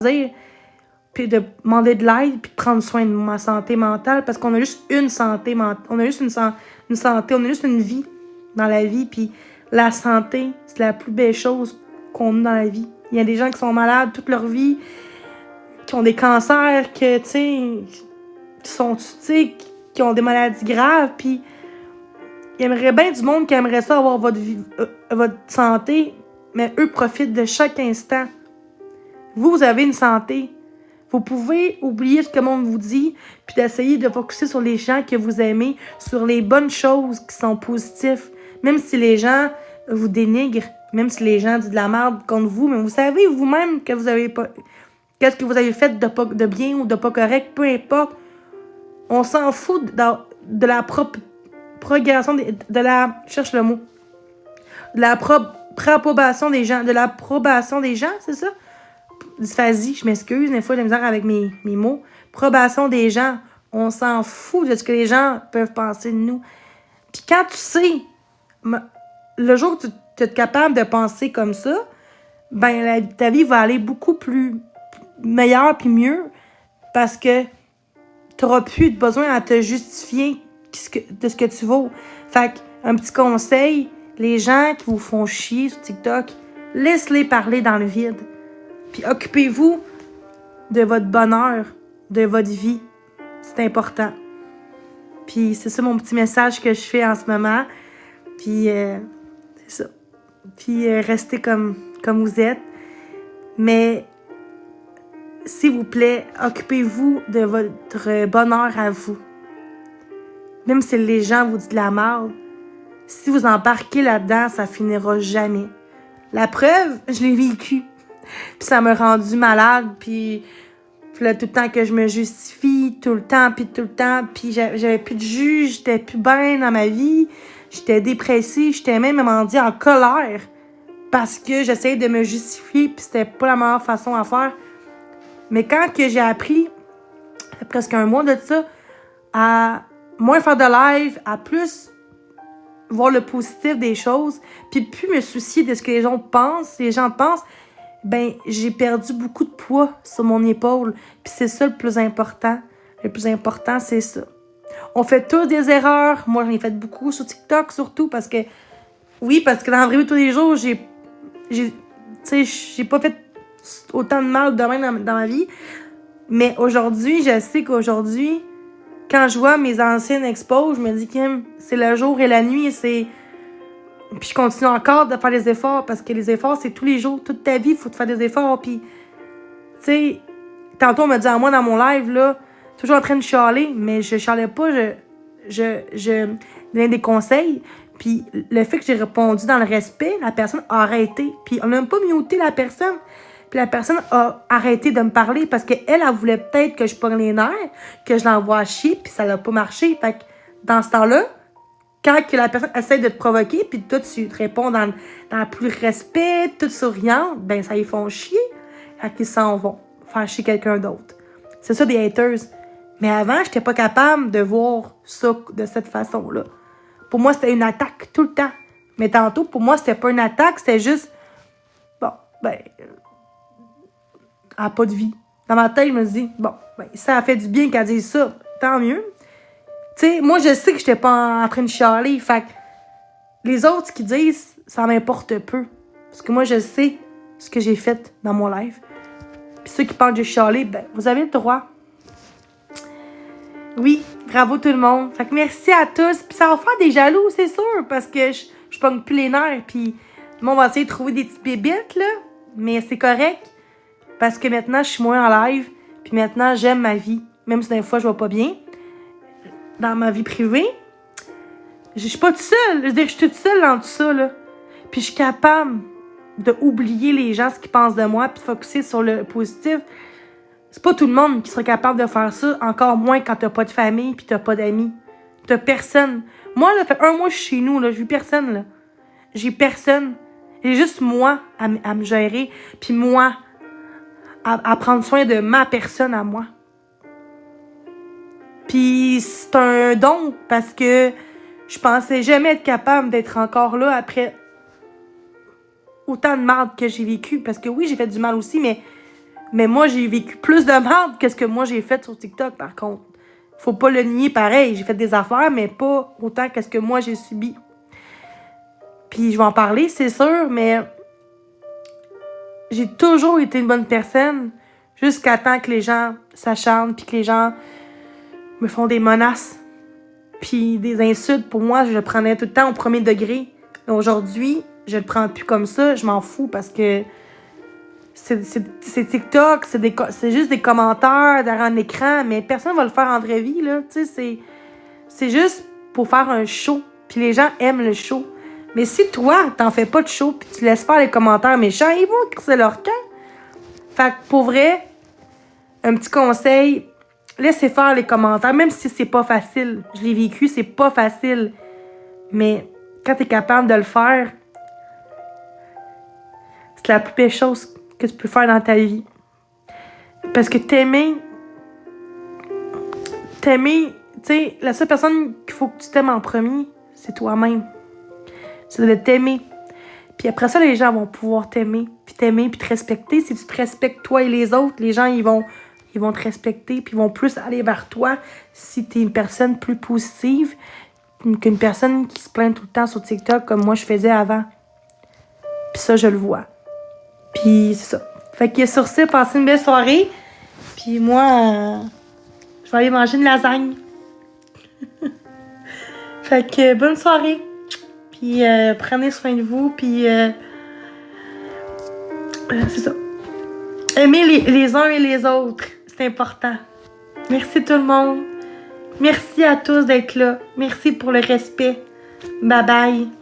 dire, puis de demander de l'aide, puis de prendre soin de ma santé mentale, parce qu'on a juste une santé mentale, on a juste une santé, on a juste une vie dans la vie, puis la santé, c'est la plus belle chose qu'on a dans la vie. Il y a des gens qui sont malades toute leur vie, qui ont des cancers, que, tu sais, qui ont des maladies graves, puis il y aimerait bien du monde qui aimerait ça avoir votre santé, mais eux profitent de chaque instant. Vous avez une santé. Vous pouvez oublier ce que le monde vous dit, puis d'essayer de focuser sur les gens que vous aimez, sur les bonnes choses qui sont positives. Même si les gens vous dénigrent, même si les gens disent de la merde contre vous, mais vous savez vous-même que vous avez pas... Qu'est-ce que vous avez fait de bien ou de pas correct, peu importe. On s'en fout de la progression, de la... Cherche le mot. De la approbation des gens. De l'approbation des gens, c'est ça? Dysphasie, je m'excuse, des fois j'ai de la misère avec mes mots. Probation des gens. On s'en fout de ce que les gens peuvent penser de nous. Puis quand tu sais, le jour que tu es capable de penser comme ça, ben ta vie va aller beaucoup plus meilleure puis mieux parce que tu n'auras plus besoin à te justifier de ce que tu vaux. Fait un petit conseil, les gens qui vous font chier sur TikTok, laisse-les parler dans le vide. Puis occupez-vous de votre bonheur, de votre vie. C'est important. Puis c'est ça mon petit message que je fais en ce moment. Puis c'est ça. Puis restez comme vous êtes. Mais s'il vous plaît, occupez-vous de votre bonheur à vous. Même si les gens vous disent de la merde, si vous embarquez là-dedans, ça finira jamais. La preuve, je l'ai vécu. Puis ça m'a rendu malade, puis là, tout le temps que je me justifie, tout le temps, puis j'avais plus de jus, j'étais plus bien dans ma vie, j'étais dépressive, j'étais même dit en colère, parce que j'essayais de me justifier, puis c'était pas la meilleure façon à faire. Mais quand que j'ai appris, presque un mois de ça, à moins faire de live, à plus voir le positif des choses, puis plus me soucier de ce que les gens pensent, ben j'ai perdu beaucoup de poids sur mon épaule. Puis c'est ça le plus important. Le plus important, c'est ça. On fait tous des erreurs. Moi, j'en ai fait beaucoup sur TikTok, surtout parce que... Oui, parce que dans la vraie vie, tous les jours, j'ai pas fait autant de mal demain dans ma vie. Mais aujourd'hui, je sais qu'aujourd'hui, quand je vois mes anciennes expos, je me dis que c'est le jour et la nuit, Puis je continue encore de faire des efforts parce que les efforts, c'est tous les jours, toute ta vie, il faut te faire des efforts. Puis, tu sais, tantôt on me dit à moi dans mon live, là, toujours en train de chialer, mais je chialais pas, je donnais des conseils. Puis le fait que j'ai répondu dans le respect, la personne a arrêté. Puis on n'a même pas muté la personne. Puis la personne a arrêté de me parler parce qu'elle, elle voulait peut-être que je pogne les nerfs, que je l'envoie chier, puis ça n'a pas marché. Fait que dans ce temps-là, quand que la personne essaie de te provoquer, puis toi, tu te réponds dans plus respect, toute souriante, ben ça ils font chier. Fait qu'ils s'en vont faire chier quelqu'un d'autre. C'est ça des haters. Mais avant, j'étais pas capable de voir ça de cette façon-là. Pour moi, c'était une attaque tout le temps. Mais tantôt, pour moi, c'était pas une attaque, c'était juste... Bon, ben... elle a pas de vie. Dans ma tête, je me dis, bon, ben ça a fait du bien qu'elle dise ça, tant mieux. Tu sais, moi, je sais que j'étais pas en train de chialer. Fait que les autres qui disent, ça m'importe peu. Parce que moi, je sais ce que j'ai fait dans mon live. Puis ceux qui pensent que j'ai chialé, ben, vous avez le droit. Oui, bravo tout le monde. Fait que merci à tous. Puis ça va faire des jaloux, c'est sûr. Parce que je pogne plus les nerfs. Puis le monde va essayer de trouver des petites bébites, là. Mais c'est correct. Parce que maintenant, je suis moins en live. Puis maintenant, j'aime ma vie. Même si des fois, je vais pas bien. Dans ma vie privée, je suis pas toute seule. Je veux dire, je suis toute seule dans tout ça, là. Puis je suis capable d'oublier les gens, ce qu'ils pensent de moi, puis de focusser sur le positif. C'est pas tout le monde qui serait capable de faire ça, encore moins quand t'as pas de famille puis t'as pas d'amis. T'as personne. Moi, là, fait un mois, je suis chez nous, là. J'ai personne, là. J'ai personne. J'ai juste moi à me gérer, puis moi à prendre soin de ma personne à moi. Puis c'est un don parce que je pensais jamais être capable d'être encore là après autant de mal que j'ai vécu. Parce que oui, j'ai fait du mal aussi, mais Mais moi, j'ai vécu plus de merde que ce que moi j'ai fait sur TikTok, par contre. Faut pas le nier pareil. J'ai fait des affaires, mais pas autant que ce que moi j'ai subi. Puis je vais en parler, c'est sûr, mais j'ai toujours été une bonne personne jusqu'à temps que les gens s'acharnent puis que les gens me font des menaces puis des insultes. Pour moi, je le prenais tout le temps au premier degré. Mais aujourd'hui, je le prends plus comme ça. Je m'en fous parce que c'est TikTok, c'est juste des commentaires derrière un écran, mais personne va le faire en vraie vie, là. Tu sais, c'est juste pour faire un show. Puis les gens aiment le show. Mais si toi, t'en fais pas de show puis tu laisses faire les commentaires méchants, ils vont crisser leur camp. Fait que pour vrai, un petit conseil, laissez faire les commentaires, même si c'est pas facile. Je l'ai vécu, c'est pas facile. Mais quand t'es capable de le faire, c'est la plus belle chose que tu peux faire dans ta vie. Parce que t'aimer, tu sais, la seule personne qu'il faut que tu t'aimes en premier, c'est toi-même. C'est de t'aimer. Puis après ça, les gens vont pouvoir t'aimer, puis te respecter. Si tu te respectes toi et les autres, les gens, ils vont te respecter, puis ils vont plus aller vers toi si t'es une personne plus positive qu'une personne qui se plaint tout le temps sur TikTok comme moi je faisais avant. Puis ça, je le vois. Puis c'est ça. Fait que sur ce, passez une belle soirée. Puis moi, je vais aller manger une lasagne. Fait que bonne soirée. Puis prenez soin de vous. Puis c'est ça. Aimez les uns et les autres. C'est important. Merci tout le monde. Merci à tous d'être là. Merci pour le respect. Bye bye.